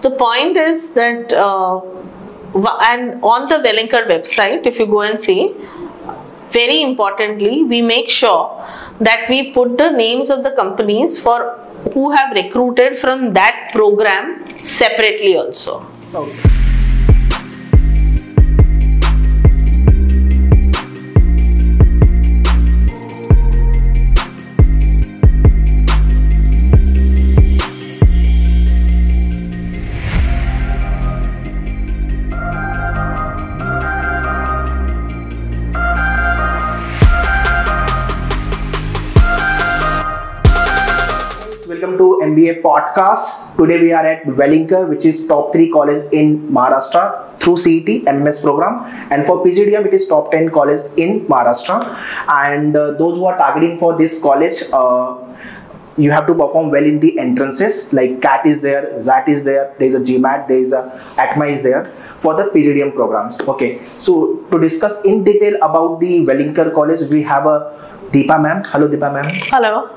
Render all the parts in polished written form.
the point is that, and on the Welingkar website, if you go and see, very importantly, we make sure that we put the names of the companies for who have recruited from that program separately also. Okay. Welcome to MBA podcast. Today we are at Welingkar, which is top 3 college in Maharashtra through CET MS program, and for PGDM it is top 10 college in Maharashtra. And those who are targeting for this college, you have to perform well in the entrances, like CAT is there, ZAT is there, there is a GMAT, there is a ATMA is there for the PGDM programs. Okay, so to discuss in detail about the Welingkar college, we have a Deepa ma'am. Hello Deepa ma'am. Hello.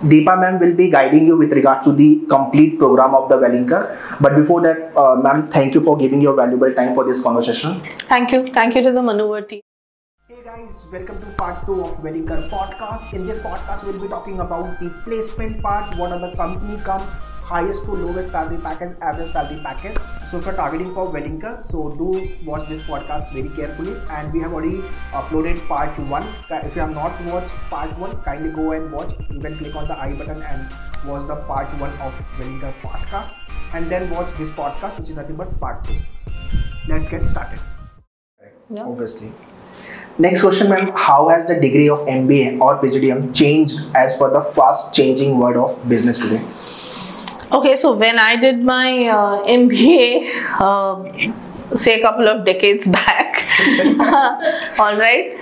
Deepa ma'am will be guiding you with regards to the complete program of the Welingkar. But before that, ma'am, thank you for giving your valuable time for this conversation. Thank you. Thank you to the Manoeuvre team. Hey guys, welcome to part 2 of Welingkar podcast. In this podcast, we'll be talking about the placement part. What are the company comes, highest to lowest salary package, average salary package. So if you're targeting for Welingkar, so do watch this podcast very carefully. And we have already uploaded part 1. If you have not watched part 1, kindly go and watch. You can click on the I button and watch the part 1 of Welingkar podcast, and then watch this podcast, which is nothing but part 2. Let's get started. Yeah. Obviously. Next question, ma'am. How has the degree of MBA or PGDM changed as per the fast changing world of business today? Okay, so when I did my MBA, say a couple of decades back, all right,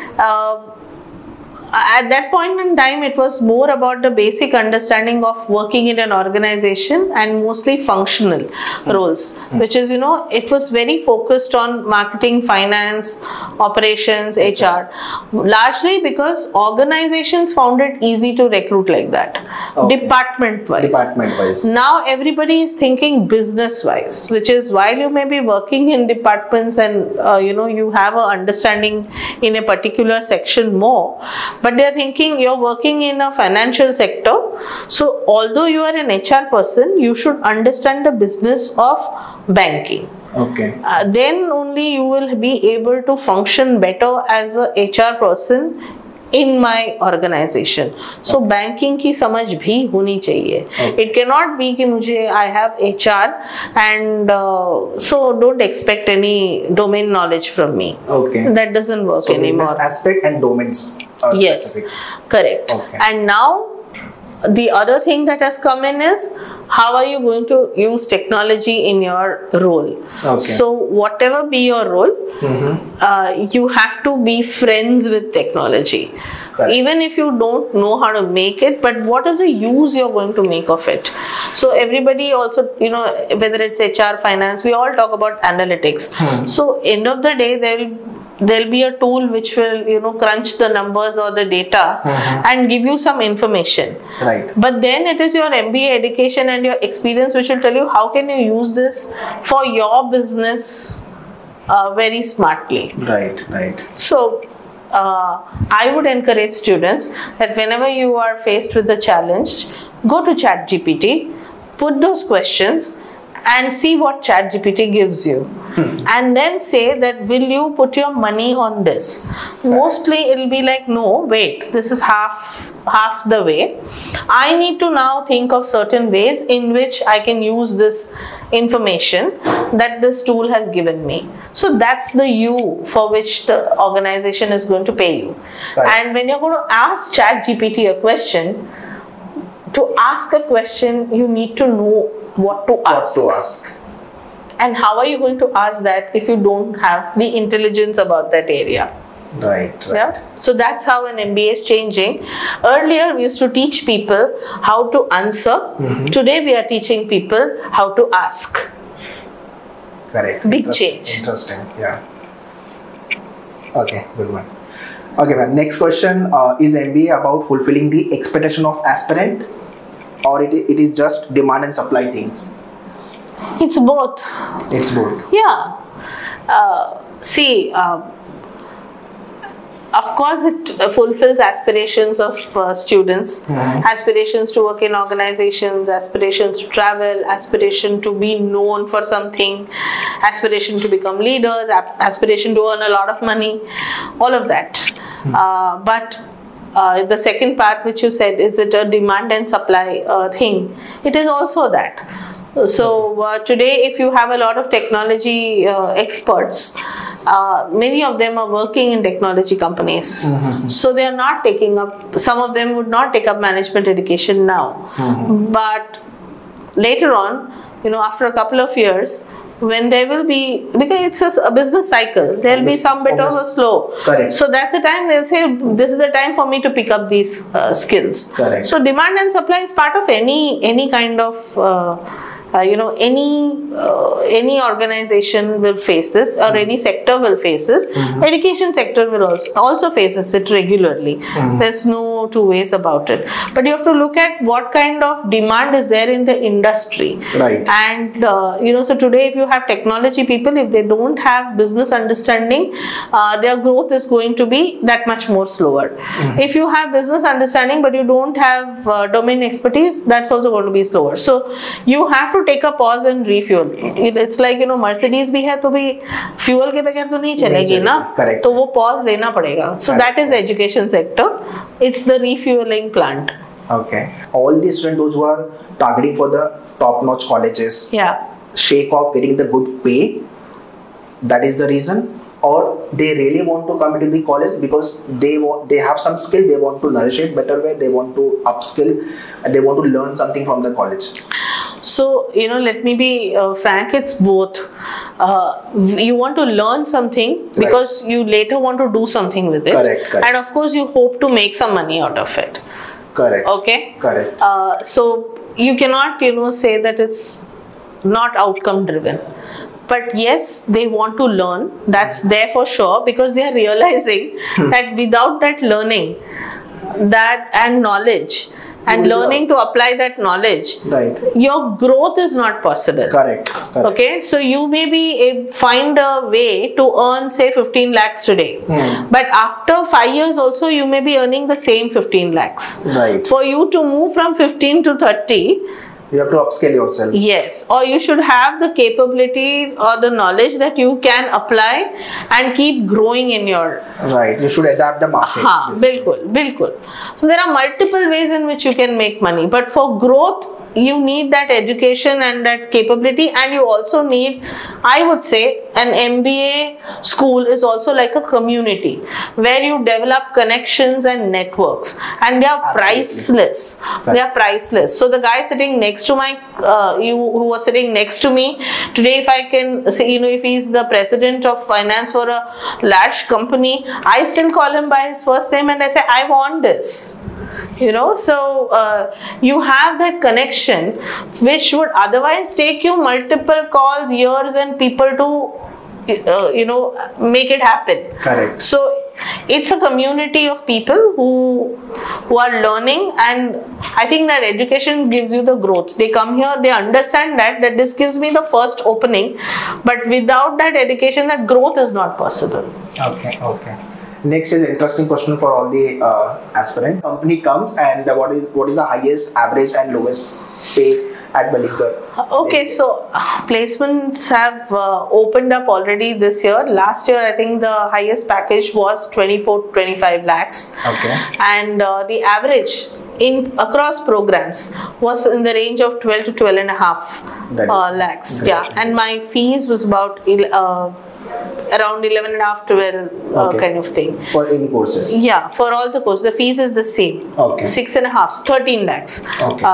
at that point in time, it was more about the basic understanding of working in an organization and mostly functional roles, which is, it was very focused on marketing, finance, operations, HR, largely because organizations found it easy to recruit like that, department-wise. Now everybody is thinking business-wise, which is while you may be working in departments and, you have an understanding in a particular section more, but they are thinking you're working in a financial sector. So although you are an HR person, you should understand the business of banking. Okay. Then only you will be able to function better as a HR person in my organization. So banking की समझ भी होनी चाहिए. It cannot be कि मुझे I have HR and so don't expect any domain knowledge from me. Okay. That doesn't work so anymore. Business aspect and domains. Yes, correct. Okay. And now the other thing that has come in is how are you going to use technology in your role? Okay. So whatever be your role, you have to be friends with technology. Correct. Even if you don't know how to make it, but what is the use you're going to make of it? So everybody also, whether it's HR, finance, we all talk about analytics. So end of the day, there'll be a tool which will crunch the numbers or the data and give you some information. Right. But then it is your MBA education and your experience which will tell you how can you use this for your business very smartly. Right. So I would encourage students that whenever you are faced with a challenge, go to ChatGPT, put those questions and see what ChatGPT gives you. And then say that, will you put your money on this? Mostly it will be like, no, wait, this is half the way. I need to now think of certain ways in which I can use this information that this tool has given me. So that's the you for which the organization is going to pay you. Right. And when you're going to ask ChatGPT a question, to ask a question, you need to know what to ask. And how are you going to ask that if you don't have the intelligence about that area? Right. Yeah. So that's how an MBA is changing. Earlier we used to teach people how to answer. Today we are teaching people how to ask. Correct. Big change. Interesting. Yeah. Okay. Good one. Okay, ma'am. Next question. Is MBA about fulfilling the expectation of aspirant, or it is just demand and supply things? It's both. It's both. Yeah. See, of course, it fulfills aspirations of students, aspirations to work in organizations, aspirations to travel, aspiration to be known for something, aspiration to become leaders, aspiration to earn a lot of money, all of that. But the second part which you said, is it a demand and supply thing? It is also that. So today, if you have a lot of technology experts, many of them are working in technology companies. So they are not taking up, some of them would not take up management education now. But later on, after a couple of years, when there will be, because it's a business cycle, there will be some bit of a slow. Correct. So that's the time they'll say, this is the time for me to pick up these skills. Correct. So demand and supply is part of any kind of any organization will face this, or any sector will face this. Education sector will also faces it regularly. There's no two ways about it. But you have to look at what kind of demand is there in the industry. Right. And so today, if you have technology people, if they don't have business understanding, their growth is going to be that much more slower. If you have business understanding but you don't have domain expertise, that's also going to be slower. So you have to take a pause and refuel. It's like Mercedes भी है तो भी fuel के बगैर तो नहीं चलेगी ना, तो वो pause लेना पड़ेगा. So that is the education sector. It's the refueling plant. Okay. All the students, those who are targeting for the top-notch colleges, shake off getting the good pay. That is the reason, or they really want to come into the college because they have some skill, they want to nourish it better way, they want to upskill, and they want to learn something from the college. So, let me be frank, it's both. You want to learn something because you later want to do something with it. Correct. And of course, you hope to make some money out of it. Correct. Okay? Correct. So, you cannot, say that it's not outcome driven. But yes, they want to learn. That's there for sure, because they are realizing that without that learning, that and knowledge, and learning to apply that knowledge, your growth is not possible. Correct. Okay, so you may find a way to earn say 15 lakhs today, but after 5 years also you may be earning the same 15 lakhs. Right. For you to move from 15 to 30, you have to upscale yourself. Yes, or you should have the capability or the knowledge that you can apply and keep growing in your... Right, you should adapt the market. Bilkul. So there are multiple ways in which you can make money, but for growth, you need that education and that capability, and you also need, I would say, an MBA school is also like a community where you develop connections and networks, and they are priceless. They are priceless. So the guy sitting next to who was sitting next to me today, if I can say, if he's the president of finance for a large company, I still call him by his first name and I say, I want this. So you have that connection which would otherwise take you multiple calls, years, and people to make it happen. Correct. So it's a community of people who are learning, and I think that education gives you the growth. They come here, they understand that this gives me the first opening, but without that education, that growth is not possible. Okay. Next is interesting question for all the aspirant. Company comes, and what is the highest, average, and lowest pay at Welingkar? Okay, so placements have opened up already this year. Last year, I think the highest package was 24-25 lakhs. Okay. And the average across programs was in the range of 12 to 12.5 lakhs. Great. Yeah, and my fees was about around 11.5, 12 kind of thing. For any courses? Yeah, for all the courses. The fees is the same. Okay. 6.5, 13 lakhs. Okay.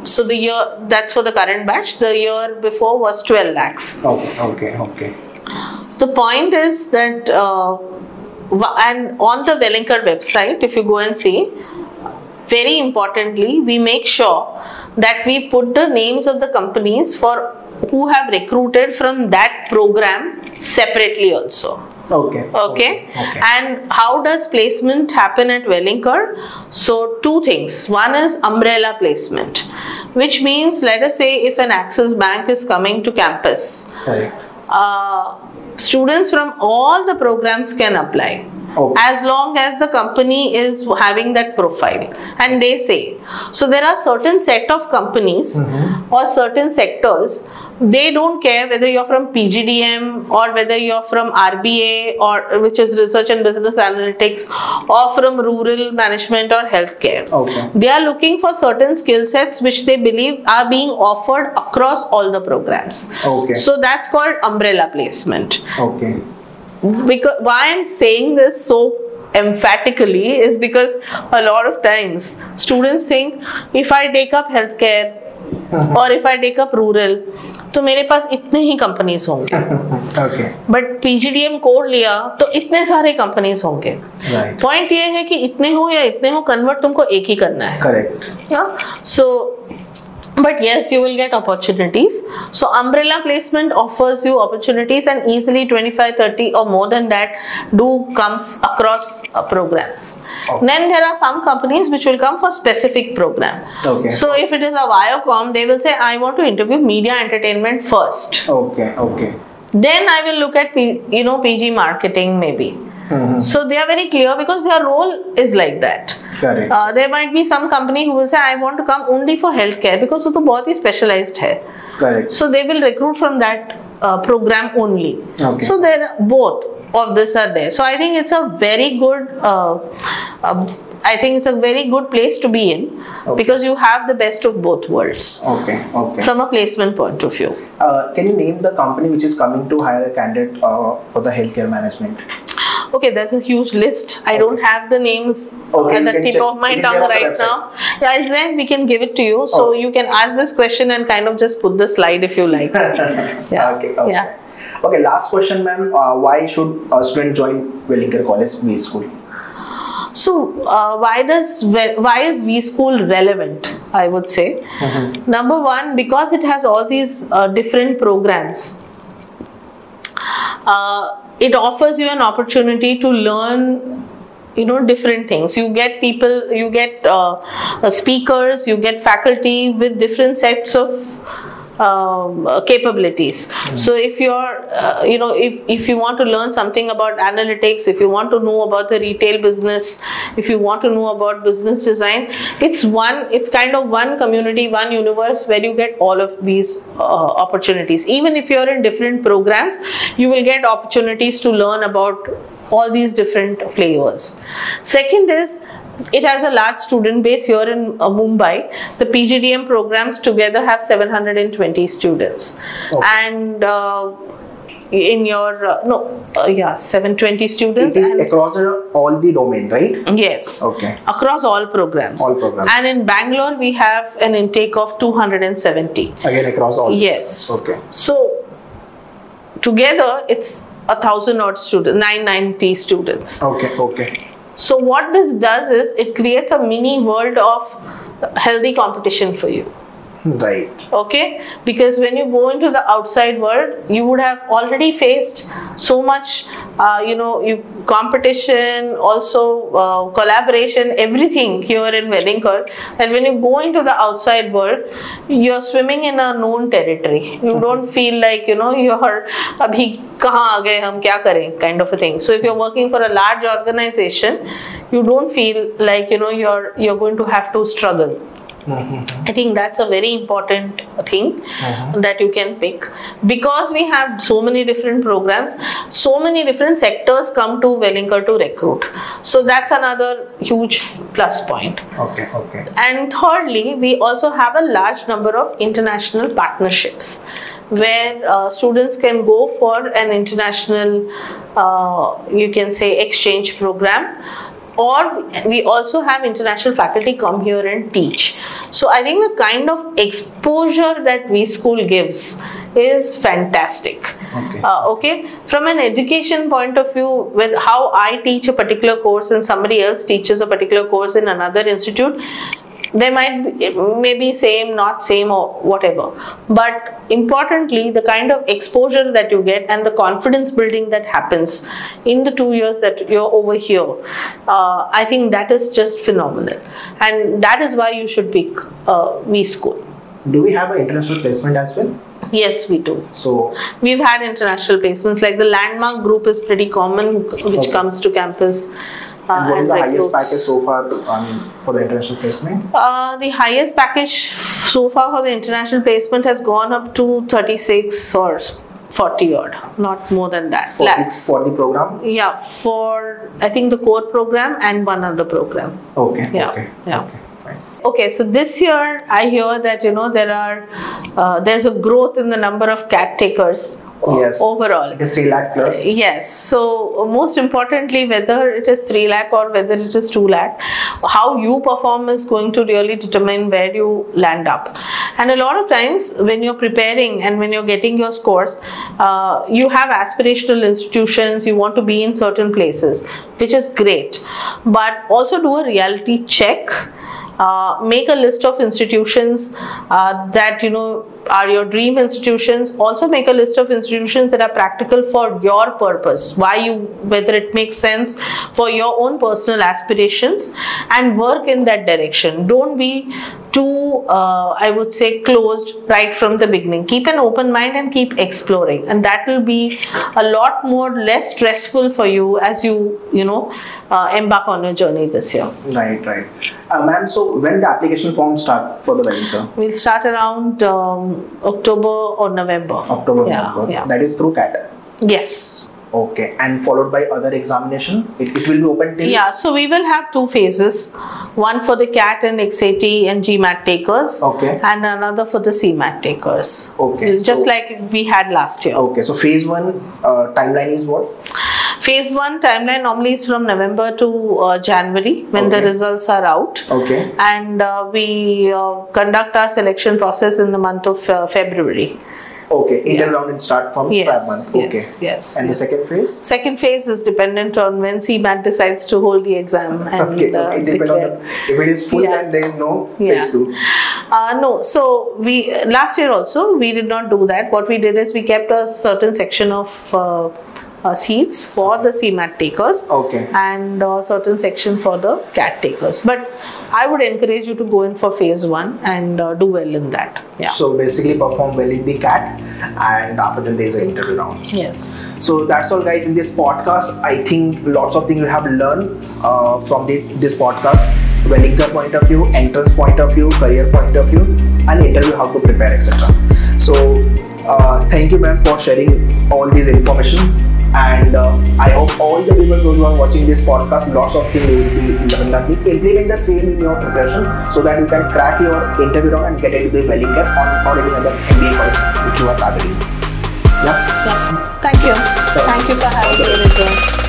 So the year, that's for the current batch. The year before was 12 lakhs. Okay. The point is that, and on the Welingkar website, if you go and see, very importantly, we make sure that we put the names of the companies who have recruited from that program separately also. Okay. And how does placement happen at Welingkar? So two things. One is umbrella placement, which means, let us say if an Axis Bank is coming to campus, students from all the programs can apply. As long as the company is having that profile, and they say so. There are certain set of companies or certain sectors, they don't care whether you're from PGDM or whether you're from RBA, or which is Research and Business Analytics, or from rural management or healthcare. They are looking for certain skill sets which they believe are being offered across all the programs. So that's called umbrella placement. Because why I'm saying this so emphatically is because a lot of times students think, if I take up healthcare or if I take up rural, तो मेरे पास इतने ही companies होंगे, but PGDM code लिया तो इतने सारे companies होंगे. Point ये है कि इतने हो या इतने हो, कन्वर्ट तुमको एक ही करना है. Correct. So but yes, you will get opportunities. So umbrella placement offers you opportunities, and easily 25-30 or more than that do come across programs. Then there are some companies which will come for specific program. So if it is a Viacom, they will say, I want to interview media entertainment first. Then I will look at PG marketing maybe. So they are very clear because their role is like that. There might be some company who will say, I want to come only for healthcare because वो तो बहुत ही specialized है. So they will recruit from that program only. So there both of this are there. So I think it's a very good place to be in, because you have the best of both worlds. From a placement point of view. Can you name the company which is coming to hire a candidate for the healthcare management? Okay, that's a huge list. I don't have the names at the tip of my tongue right now. Yeah, then we can give it to you. So you can ask this question and kind of just put the slide if you like. Okay, last question, ma'am. Why should a student join Welingkar College WeSchool? So why is WeSchool relevant, I would say? Number one, because it has all these different programs. It offers you an opportunity to learn, different things. You get people, you get speakers, you get faculty with different sets of capabilities. So if you're, if you want to learn something about analytics, if you want to know about the retail business, if you want to know about business design, it's kind of one community, one universe where you get all of these opportunities. Even if you're in different programs, you will get opportunities to learn about all these different flavors. Second is, it has a large student base here in Mumbai. The PGDM programs together have 720 students. And in your 720 students. It is across all the domain, right? Yes. Across all programs. And in Bangalore we have an intake of 270. Again across all. Yes. So together it's 1,000 odd students, 990 students. So what this does is it creates a mini world of healthy competition for you. Because when you go into the outside world, you would have already faced so much competition, also collaboration, everything here in Welingkar, that when you go into the outside world, you're swimming in a known territory. You don't feel like you're abhi kahan aa gaye, hum kya kare, kind of a thing. So if you're working for a large organization, you don't feel like you're going to have to struggle. I think that's a very important thing that you can pick, because we have so many different programs, so many different sectors come to Welingkar to recruit. So that's another huge plus point. And thirdly, we also have a large number of international partnerships where students can go for an international, you can say, exchange program. Or we also have international faculty come here and teach. So I think the kind of exposure that WeSchool gives is fantastic. From an education point of view, with how I teach a particular course and somebody else teaches a particular course in another institute, They might be, maybe same, not same, or whatever. But importantly, the kind of exposure that you get and the confidence building that happens in the 2 years that you're over here, I think that is just phenomenal. And that is why you should pick WeSchool. Do we have an international placement as well? Yes, we do. So we've had international placements, like the Landmark group is pretty common, which comes to campus. And what is the highest package so far for the international placement? The highest package so far for the international placement has gone up to 36 or 40 odd, not more than that. Lakhs. For the program? Yeah, for I think the core program and one other program. Okay. Yeah. Okay. Yeah. Okay. Okay, so this year I hear that there's a growth in the number of CAT takers. Yes. Overall. It is 3 lakh plus. Yes. So most importantly, whether it is 3 lakh or whether it is 2 lakh, how you perform is going to really determine where you land up. And a lot of times when you're preparing and when you're getting your scores, you have aspirational institutions, you want to be in certain places, which is great. But also do a reality check. Make a list of institutions that are your dream institutions. Also make a list of institutions that are practical for your purpose, whether it makes sense for your own personal aspirations, and work in that direction. Don't be too I would say closed right from the beginning. Keep an open mind and keep exploring, and that will be a lot less stressful for you as you embark on your journey this year. Right. Ma'am, so when the application form start for the Welingkar? We'll start around October or November. November. Yeah. That is through CAT? Yes. Okay, and followed by other examination? It will be open till? Yeah, so we will have 2 phases. One for the CAT and XAT and GMAT takers. Okay. And another for the CMAT takers. Okay. Just like we had last year. Okay, so phase 1 timeline is what? Phase 1 timeline normally is from November to January when the results are out. Okay. And we conduct our selection process in the month of February. Okay, interview round and start from 5 months. Okay. Yes. And the second phase? Second phase is dependent on when CMAT decides to hold the exam. And, it depends on if it is full and there is no phase 2. No, so last year also we did not do that. What we did is we kept a certain section of seats for the CMAT takers, and a certain section for the CAT takers. But I would encourage you to go in for phase 1 and do well in that. Yeah. So basically perform well in the CAT, and after that there is an interview round. Yes. So that's all, guys, in this podcast. I think lots of things you have learned from this podcast. Welingkar point of view, entrance point of view, career point of view, and interview, how to prepare, etc. So thank you, ma'am, for sharing all this information. And I hope all the people, those who are watching this podcast, lots of things will be implement the same in your preparation, so that you can crack your interview round and get into the Welingkar or any other MBA college which you are targeting. Yeah. Thank you. Thank you for having me.